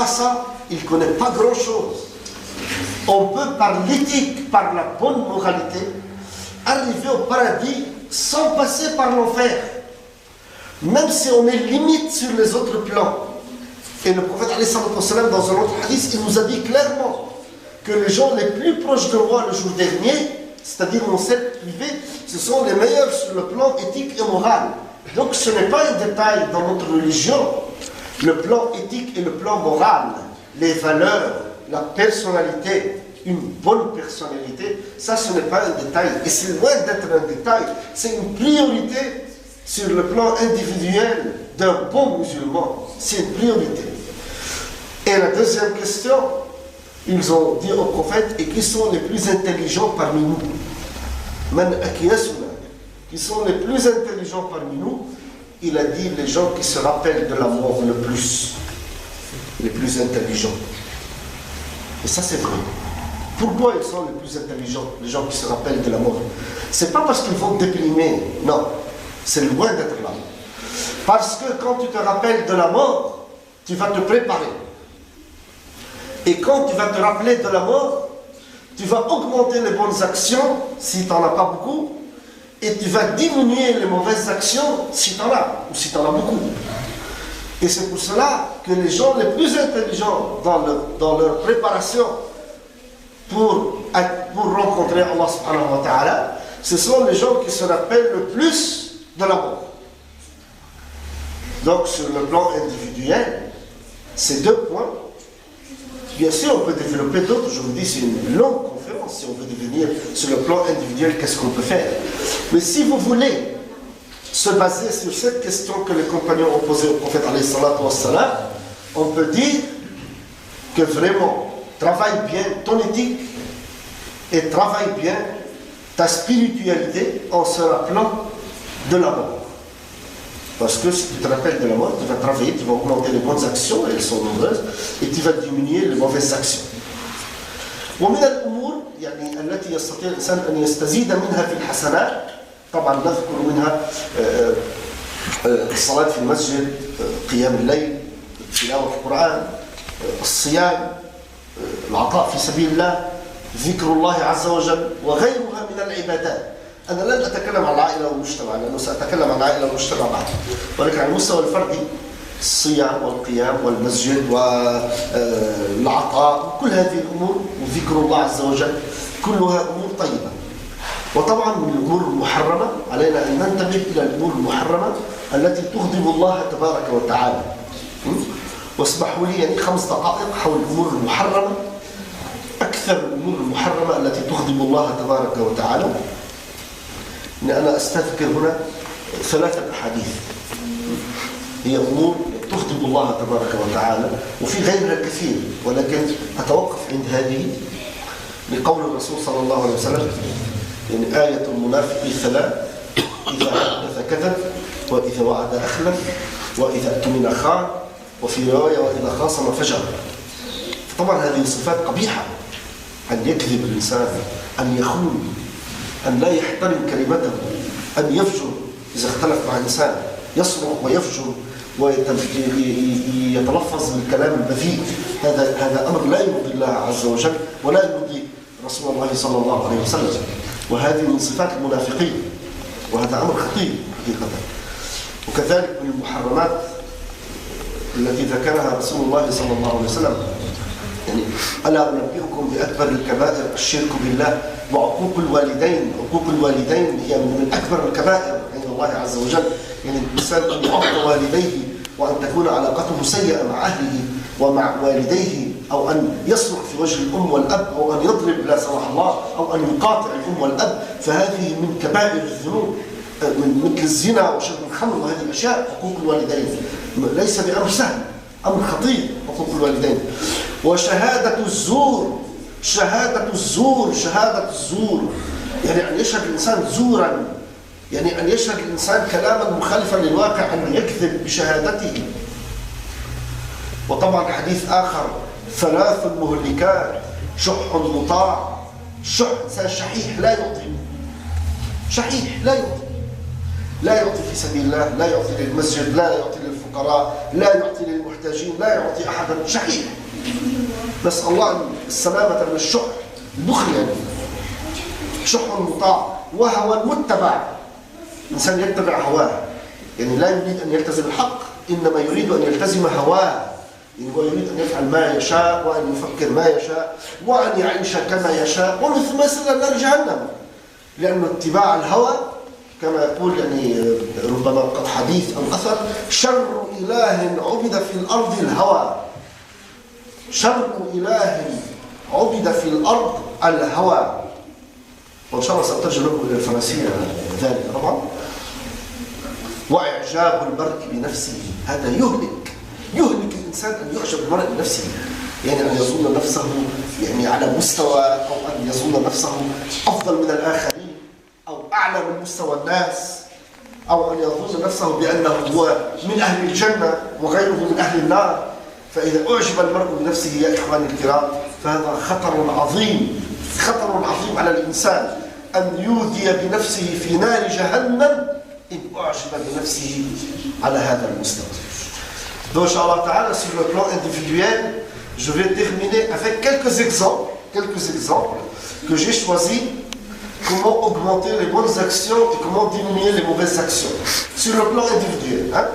ça, il ne connaît pas grand-chose. On peut, par l'éthique, par la bonne moralité, arriver au paradis sans passer par l'enfer. Même si on est limite sur les autres plans. Et le prophète, dans un autre hadith, il nous a dit clairement que les gens les plus proches de moi le jour dernier, c'est-à-dire mon cercle privé, ce sont les meilleurs sur le plan éthique et moral. Donc ce n'est pas un détail dans notre religion. Le plan éthique et le plan moral, les valeurs, la personnalité, une bonne personnalité, ça ce n'est pas un détail. Et c'est loin d'être un détail, c'est une priorité sur le plan individuel d'un bon musulman. C'est une priorité. Et la deuxième question, ils ont dit au prophète, et qui sont les plus intelligents parmi nous? Qui sont les plus intelligents parmi nous? Il a dit les gens qui se rappellent de la mort le plus, les plus intelligents. Et ça c'est vrai. Pourquoi ils sont les plus intelligents, les gens qui se rappellent de la mort? C'est pas parce qu'ils vont déprimer, non, c'est loin d'être là. Parce que quand tu te rappelles de la mort, tu vas te préparer. Et quand tu vas te rappeler de la mort, tu vas augmenter les bonnes actions, si tu n'en as pas beaucoup, et tu vas diminuer les mauvaises actions si tu en as, ou si tu en as beaucoup. Et c'est pour cela que les gens les plus intelligents dans leur préparation pour rencontrer Allah subhanahu wa ta'ala, ce sont les gens qui se rappellent le plus de la mort. Donc sur le plan individuel, ces deux points, bien sûr on peut développer d'autres, je vous dis c'est une longue conférence, si on veut devenir sur le plan individuel, qu'est-ce qu'on peut faire. Mais si vous voulez se baser sur cette question que les compagnons ont posée au prophète alayhi salatu wassalam, on peut dire que vraiment, travaille bien ton éthique et travaille bien ta spiritualité en se rappelant de la mort. Parce que si tu te rappelles de la mort, tu vas travailler, tu vas augmenter les bonnes actions, elles sont nombreuses, et tu vas diminuer les mauvaises actions. ومن الأمور يعني التي يستطيع الإنسان أن يستزيد منها في الحسنات، طبعا نذكر منها الصلاة في المسجد، قيام الليل، تلاوة القرآن، الصيام، العطاء في سبيل الله، ذكر الله عز وجل وغيرها من العبادات. أنا لن أتكلم عن العائلة والمجتمع لأنه سأتكلم عن العائلة والمجتمع بعد، ولكن على المستوى الفردي الصيام والقيام والمسجد والعطاء، كل هذه الأمور وذكر الله عز وجل كلها أمور طيبة. وطبعا من الأمور المحرمة علينا أن ننتبه إلى الأمور المحرمة التي تغضب الله تبارك وتعالى. واسمحوا لي يعني 5 دقائق حول الأمور المحرمة، أكثر الأمور المحرمة التي تغضب الله تبارك وتعالى. إن أنا أستذكر هنا 3 أحاديث هي أمور تغضب الله تبارك وتعالى، وفي غيرها كثير، ولكن أتوقف عند هذه لقول الرسول صلى الله عليه وسلم يعني آية المنافق 3: إذا حدث كذب، وإذا وعد أخلف، وإذا اؤتمن خان، وفي رواية وإذا خاصم فجر. طبعا هذه صفات قبيحة، أن يكذب الإنسان، أن يخون، أن لا يحترم كلمته، أن يفجر إذا اختلف مع إنسان، يصرخ ويفجر ويتلفظ بالكلام البذيء. هذا أمر لا يرضي الله عز وجل ولا يرضي رسول الله صلى الله عليه وسلم، وهذه من صفات المنافقين، وهذا أمر خطير حقيقة. وكذلك من المحرمات التي ذكرها رسول الله صلى الله عليه وسلم يعني ألا أنبئكم بأكبر الكبائر الشرك بالله وعقوق الوالدين. عقوق الوالدين هي من أكبر الكبائر عند الله عز وجل، يعني الإنسان أن يعق والديه وأن تكون علاقته سيئة مع أهله ومع والديه، أو أن يصرخ في وجه الأم والأب، أو أن يضرب لا سمح الله، أو أن يقاطع الأم والأب، فهذه من كبائر الذنوب من مثل الزنا وشرب الخمر وهذه الأشياء. حقوق الوالدين ليس بأمر سهل، أمر خطير حقوق الوالدين. وشهادة الزور، شهادة الزور، شهادة الزور يعني أن يشهد الإنسان زورا، يعني أن يشهد الإنسان كلاما مخالفا للواقع، أن يكذب بشهادته. وطبعا حديث آخر: 3 مهلكات، شح مطاع. شح، إنسان شحيح لا يعطي، شحيح لا يعطي، لا يعطي في سبيل الله، لا يعطي للمسجد، لا يعطي للفقراء، لا يعطي للمحتاجين. محتاجين، لا يعطي أحدا شحيح. نسأل الله السلامة من الشح، البخل يعني، شح مطاع وهوى متبع. الإنسان يتبع هواه، يعني لا يريد أن يلتزم الحق، إنما يريد أن يلتزم هواه. يعني هو يريد أن يفعل ما يشاء، وأن يفكر ما يشاء، وأن يعيش كما يشاء، ومثل ما سل نار جهنم. لأن اتباع الهوى كما يقول يعني ربما حديث أو أثر: شر إله عبد في الأرض الهوى. شر إله عبد في الأرض الهوى. وإن شاء الله سأترجم لكم إلى الفرنسية ذلك طبعا. وإعجاب المرء بنفسه، هذا يهلك الإنسان أن يعجب المرء بنفسه، يعني أن يظن نفسه يعني على مستوى، أو أن يظن نفسه أفضل من الآخرين، أو أعلى من مستوى الناس، أو أن يظن نفسه بأنه هو من أهل الجنة وغيره من أهل النار. فإذا أعجب المرء بنفسه يا إخواني الكرام فهذا خطر عظيم على الإنسان، أن يودي بنفسه في نار جهنم إن أعجب بنفسه على هذا المستوى. Donc, Inch'Allah Ta'ala, sur le plan individuel, je vais terminer avec quelques exemples que j'ai choisis, comment augmenter les bonnes actions et comment diminuer les mauvaises actions, sur le plan individuel. Hein?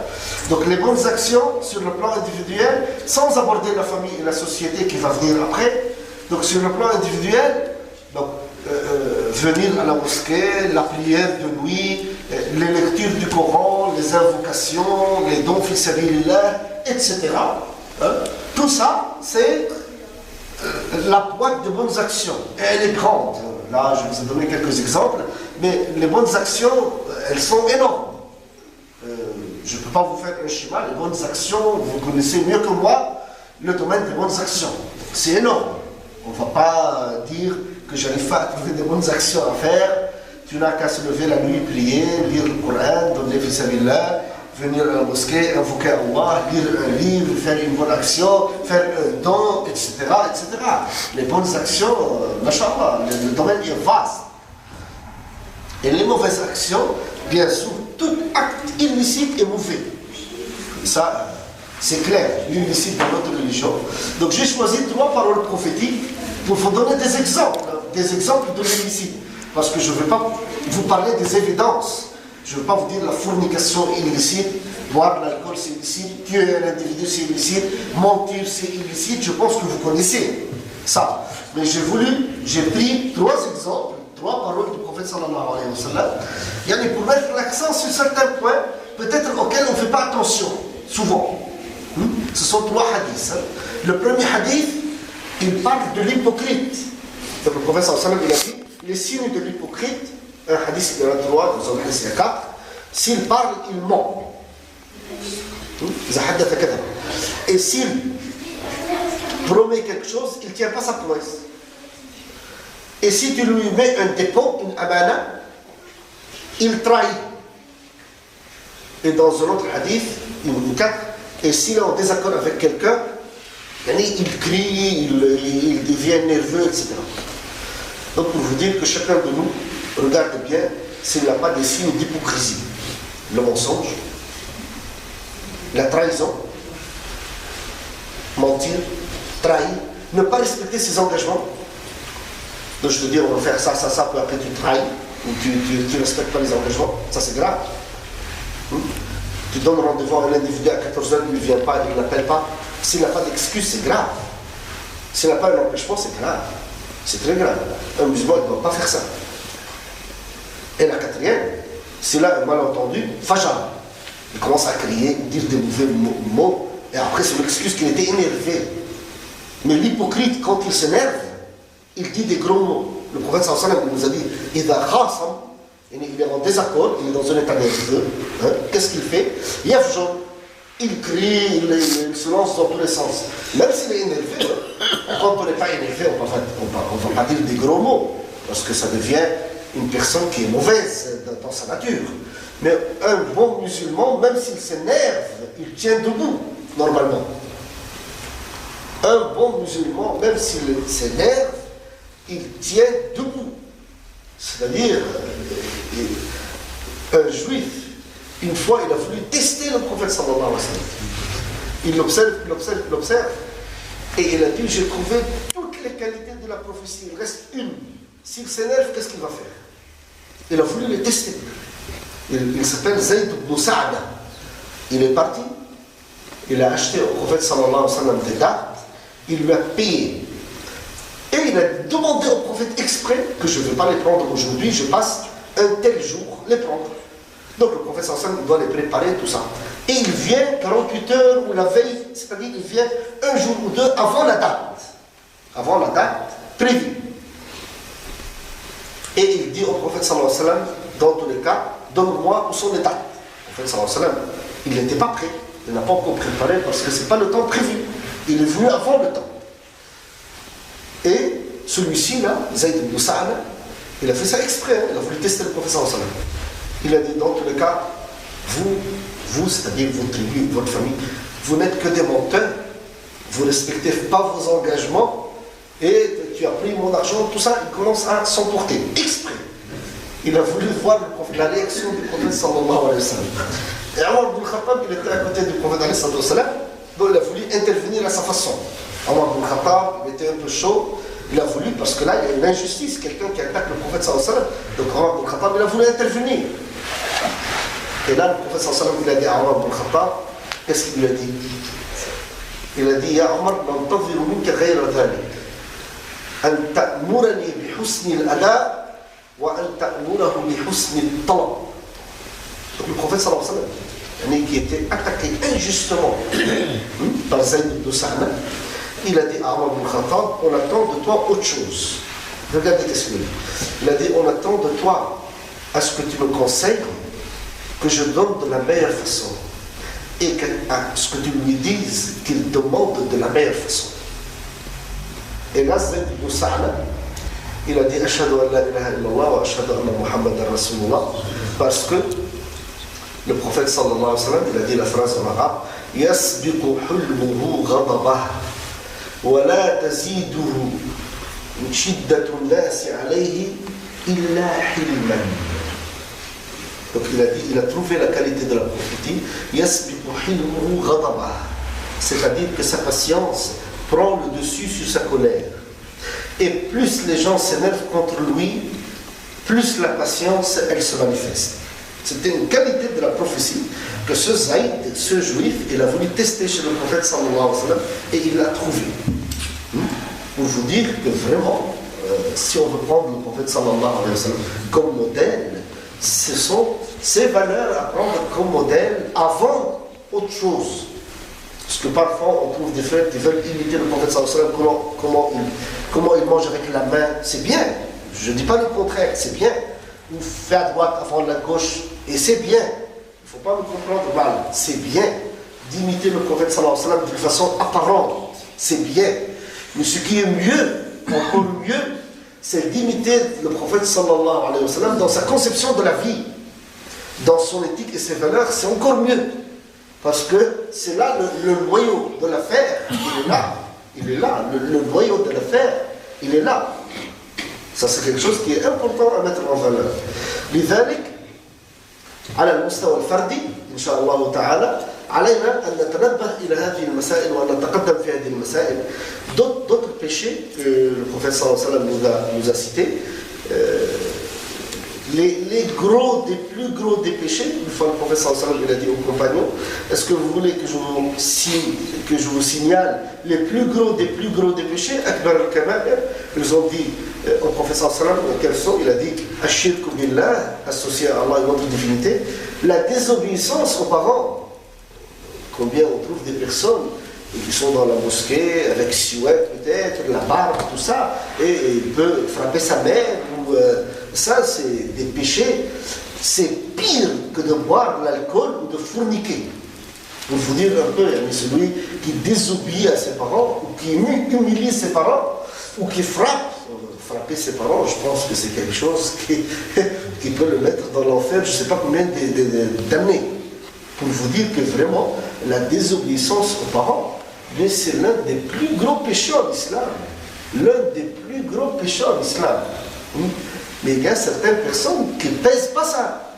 Donc, les bonnes actions sur le plan individuel, sans aborder la famille et la société qui va venir après. Donc, sur le plan individuel, donc, venir à la mosquée, la prière de nuit, les lectures du Coran, les invocations, les dons fi sabilillah, etc. Tout ça, c'est la boîte de bonnes actions. Et elle est grande. Là, je vous ai donné quelques exemples, mais les bonnes actions, elles sont énormes. Je ne peux pas vous faire un schéma. Les bonnes actions, vous connaissez mieux que moi le domaine des bonnes actions. C'est énorme. On ne va pas dire que je n'arrive pas à trouver des bonnes actions à faire. Tu n'as qu'à se lever la nuit, prier, lire le Coran, donner fi sabilillah, venir à la mosquée, invoquer Allah, lire un livre, faire une bonne action, faire un don, etc. etc. Les bonnes actions, machallah, le domaine est vaste. Et les mauvaises actions, bien sûr, tout acte illicite est mauvais. Ça, c'est clair, l'illicite dans notre religion. Donc j'ai choisi 3 paroles prophétiques pour vous donner des exemples de l'illicite. Parce que je ne veux pas vous parler des évidences. Je ne veux pas vous dire la fornication illicite, boire de l'alcool c'est illicite, tuer un individu c'est illicite, mentir c'est illicite. Je pense que vous connaissez ça. Mais j'ai pris 3 exemples, 3 paroles du prophète sallallahu alayhi wa sallam, pour mettre l'accent sur certains points, peut-être auxquels on ne fait pas attention, souvent. Ce sont 3 hadiths. Le premier hadith, il parle de l'hypocrite. Donc le prophète sallallahu alayhi wa sallam, il a dit les signes de l'hypocrite, un hadith il y en a 3, dans un hadith il y a 4, s'il parle, il ment. Et s'il promet quelque chose, il ne tient pas sa promesse. Et si tu lui mets un dépôt, une amana, il trahit. Et dans un autre hadith, une 4, et s'il est en désaccord avec quelqu'un, il crie, il devient nerveux, etc. Donc pour vous dire que chacun de nous regarde bien s'il n'a pas des signes d'hypocrisie. Le mensonge, la trahison, mentir, trahir, ne pas respecter ses engagements. Donc je te dis on va faire ça, puis après tu trahis, ou tu ne respectes pas les engagements, ça c'est grave. Tu donnes rendez-vous à un individu à 14h, il ne vient pas, il ne l'appelle pas. S'il n'a pas d'excuse, c'est grave. S'il n'a pas un empêchement, c'est grave. C'est très grave. Un musulman ne doit pas faire ça. Et la 4e, s'il a un malentendu, fajar. Il commence à crier, dire des mauvais mots, et après c'est l'excuse qu'il était énervé. Mais l'hypocrite, quand il s'énerve, il dit des gros mots. Le prophète sallallahu alayhi wa sallam nous a dit Idha khasam, il est en désaccord, il est dans un état nerveux. Qu'est-ce qu'il fait? Yafjon. Il crie, il se lance dans tous les sens. Même s'il est énervé, quand on n'est pas énervé, on ne va pas dire des gros mots, parce que ça devient une personne qui est mauvaise dans sa nature. Mais un bon musulman, même s'il s'énerve, il tient debout, normalement. Un bon musulman, même s'il s'énerve, il tient debout. C'est-à-dire, un juif, une fois, il a voulu tester le prophète sallallahu alayhi wa sallam. Il l'observe, et il a dit, j'ai trouvé toutes les qualités de la prophétie, il reste une. S'il s'énerve, qu'est-ce qu'il va faire? Il a voulu les tester. Il s'appelle Zayd ibn Sa'da. Il est parti, il a acheté au prophète sallallahu alayhi wa sallam des dates, il lui a payé. Et il a demandé au prophète exprès que je ne vais pas les prendre aujourd'hui, je passe un tel jour les prendre. Donc le prophète sallallahu alayhi wa sallam doit les préparer, tout ça. Et il vient 48 heures ou la veille, c'est-à-dire il vient un jour ou deux avant la date prévue. Et il dit au prophète sallallahu alayhi wa sallam, dans tous les cas, donne-moi où sont les dates. Le prophète sallallahu alayhi wa sallam, il n'était pas prêt, il n'a pas encore préparé parce que ce n'est pas le temps prévu. Il est venu avant le temps. Et celui-ci là, Zayd ibn Sa'da, il a fait ça exprès, il a voulu tester le prophète sallallahu alayhi wa sallam. Il a dit, dans tous les cas, vous, c'est-à-dire votre tribu, votre famille, vous n'êtes que des menteurs, vous ne respectez pas vos engagements, et tu as pris mon argent, tout ça, il commence à s'emporter, exprès. Il a voulu voir la réaction du prophète sallallahu alayhi wa sallam. Et Omar ibn Khattab, il était à côté du prophète sallallahu alayhi wa sallam, donc il a voulu intervenir à sa façon. Omar ibn Khattab, il était un peu chaud, il a voulu, parce que là, il y a une injustice, quelqu'un qui attaque le prophète sallallahu alayhi wa sallam, donc Omar ibn Khattab, il a voulu intervenir. Et là, le prophète sallallahu alayhi wa sallam, il a dit à Omar ibn Khattab, qu'est-ce qu'il lui a dit? Il a dit, Ya Omar, nantadhiru minka ghayra dhalik, an ta'murani bi husni al-ada, wa an ta'murahu bi husni al-talab. Donc le prophète sallallahu alayhi wa sallam, qui était attaqué injustement par Zayd ibn Sa'da, il a dit à Omar ibn Khattab, on attend de toi autre chose. Regardez qu'est-ce qu'il dit. Il a dit, on attend de toi à ce que tu me conseilles que je donne de la meilleure façon, et à ce que tu lui dises qu'il demande de la meilleure façon. Et là, Zayd ibn Sa'da, il a dit Ashhadu an la ilaha illallah wa ashhadu anna Muhammadan Rasulullah, parce que le prophète sallallahu alayhi wa sallam, il a dit la phrase en arabe, Yasbiqu hulmuhu ghadabah wa la taziduhu shiddatu nasi alayhi illa hilman. Donc il a trouvé la qualité de la prophétie, c'est-à-dire que sa patience prend le dessus sur sa colère. Et plus les gens s'énervent contre lui, plus la patience, elle se manifeste. C'était une qualité de la prophétie que ce Zayd, ce juif, il a voulu tester chez le prophète sallallahu alayhi wa sallam, et il l'a trouvé. Pour vous dire que vraiment, si on veut prendre le prophète sallallahu alayhi wa sallam comme modèle, ce sont ces valeurs à prendre comme modèle avant autre chose. Parce que parfois on trouve des frères qui veulent imiter le prophète sallallahu alayhi wa sallam, comment il mange avec la main, c'est bien. Je ne dis pas le contraire, c'est bien. Ou fait à droite avant la gauche, et c'est bien. Il ne faut pas me comprendre mal, c'est bien d'imiter le prophète sallallahu alayhi wa sallam d'une façon apparente, c'est bien. Mais ce qui est mieux, encore mieux, c'est d'imiter le prophète sallallahu alayhi wa sallam dans sa conception de la vie, dans son éthique et ses valeurs, c'est encore mieux. Parce que c'est là le noyau de l'affaire, il est là, le noyau de l'affaire, il est là. Ça c'est quelque chose qui est important à mettre en valeur. لذلك على المستوى الفردي إن شاء الله تعالى علينا أن نتنبه إلى هذه المسائل وأن نتقدم في هذه المسائل. D'autres péchés que le prophète sallallahu alayhi wa sallam nous a cités, les plus gros des péchés, une fois le prophète sallallahu alayhi wa sallam il a dit aux compagnons, est-ce que vous voulez que je vous signale les plus gros des péchés, akbar al-kaba'ir? Ils ont dit au prophète sallallahu alayhi wa sallam, quels sont? Il a dit ashirku billah, associé à Allah et notre divinité, la désobéissance aux parents. Combien on trouve des personnes qui sont dans la mosquée avec silhouette peut-être, la barbe, tout ça, et il peut frapper sa mère, ou ça c'est des péchés, c'est pire que de boire l'alcool ou de forniquer. Pour vous dire un peu, celui qui désobéit à ses parents, ou qui humilie ses parents, ou qui frapper ses parents, je pense que c'est quelque chose qui peut le mettre dans l'enfer, je ne sais pas combien d'années. Pour vous dire que vraiment, la désobéissance aux parents, c'est l'un des plus gros péchés en islam. L'un des plus gros péchés en islam. Mais il y a certaines personnes qui ne pèsent pas ça.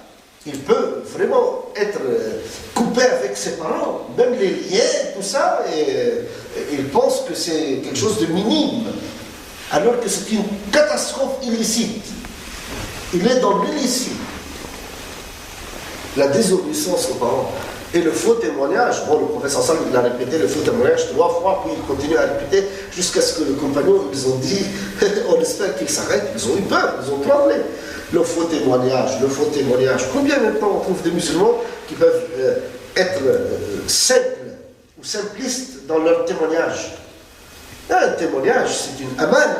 Il peut vraiment être coupé avec ses parents, même les liens, tout ça, et il pense que c'est quelque chose de minime, alors que c'est une catastrophe illicite. Il est dans l'illicite. La désobéissance aux parents. Et le faux témoignage, bon, le professeur Salm, il a répété le faux témoignage 3 fois, puis il continue à répéter jusqu'à ce que les compagnons, ils ont dit, on espère qu'ils s'arrêtent, ils ont eu peur, ils ont tremblé. Le faux témoignage. Combien maintenant on trouve des musulmans qui peuvent être simples ou simplistes dans leur témoignage? Un témoignage, c'est une amane.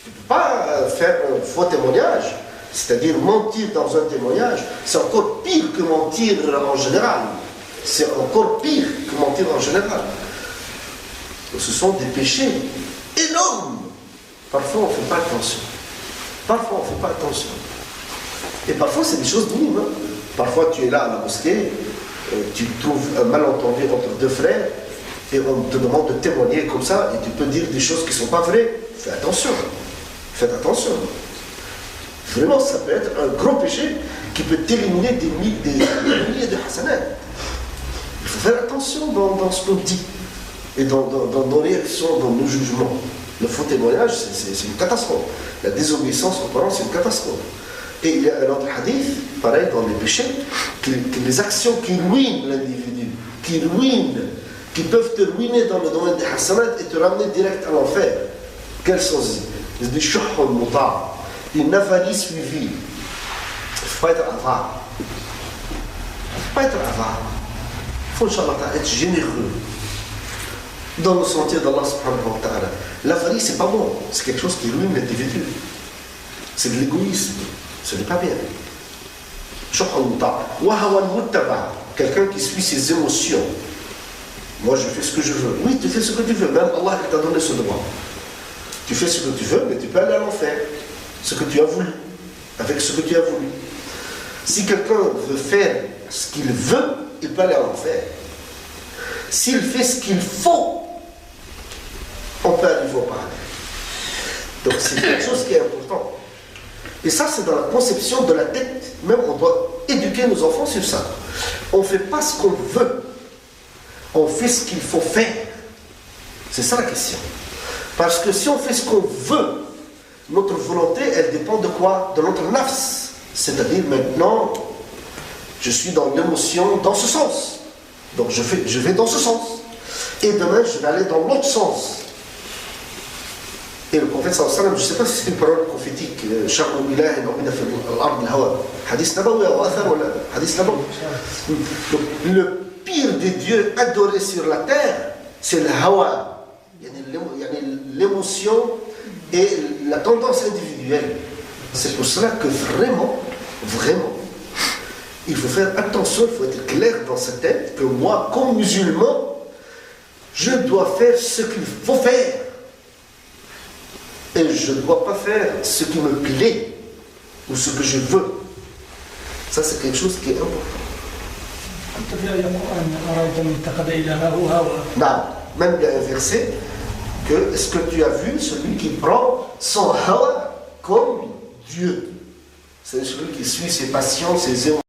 Tu ne peux pas faire un faux témoignage. C'est-à-dire mentir dans un témoignage, c'est encore pire que mentir en général. C'est encore pire que mentir en général. Ce sont des péchés énormes. Parfois, on ne fait pas attention. Et parfois, c'est des choses minimes. Hein. Parfois, tu es là à la mosquée, tu trouves un malentendu entre deux frères, et on te demande de témoigner comme ça, et tu peux dire des choses qui ne sont pas vraies. Fais attention. Faites attention. Vraiment, ça peut être un gros péché qui peut t'éliminer des milliers de hasanat. Il faut faire attention dans ce qu'on dit et dans nos réactions, dans nos jugements. Le faux témoignage, c'est une catastrophe. La désobéissance aux parents, c'est une catastrophe. Et il y a un autre hadith, pareil, dans les péchés, que les actions qui ruinent l'individu, qui peuvent te ruiner dans le domaine des hasanat et te ramener direct à l'enfer. Quelles sont-elles? Des shuhun muta'. Une avarie suivie. Il ne faut pas être avare. Il faut, Inch'Allah, être généreux dans le sentier d'Allah subhanahu wa ta'ala. L'avarie, c'est pas bon. C'est quelque chose qui ruine l'individu. C'est de l'égoïsme. Ce n'est pas bien. Quelqu'un qui suit ses émotions. Moi, je fais ce que je veux. Oui, tu fais ce que tu veux. Même Allah t'a donné ce droit. Tu fais ce que tu veux, mais tu peux aller à l'enfer. Ce que tu as voulu, avec ce que tu as voulu. Si quelqu'un veut faire ce qu'il veut, il peut aller à l'enfer. S'il fait ce qu'il faut, on peut arriver au paradis. Donc c'est quelque chose qui est important. Et ça, c'est dans la conception de la tête. Même on doit éduquer nos enfants sur ça. On ne fait pas ce qu'on veut. On fait ce qu'il faut faire. C'est ça la question. Parce que si on fait ce qu'on veut, notre volonté, elle dépend de quoi? De notre nafs. C'est-à-dire maintenant, je suis dans l'émotion dans ce sens. Donc je vais dans ce sens. Et demain, je vais aller dans l'autre sens. Et le prophète sallallahu alayhi wa sallam, je ne sais pas si c'est une parole prophétique, hadith nabawi ou athar, hadith nabawi. Le pire des dieux adorés sur la terre, c'est le hawa. L'émotion et la tendance individuelle. C'est pour cela que vraiment, il faut faire attention, il faut être clair dans sa tête que moi, comme musulman, je dois faire ce qu'il faut faire. Et je ne dois pas faire ce qui me plaît ou ce que je veux. Ça, c'est quelque chose qui est important. Non, même il y a un verset que est-ce que tu as vu celui qui prend son hawa comme Dieu? C'est celui qui suit ses passions, ses émotions.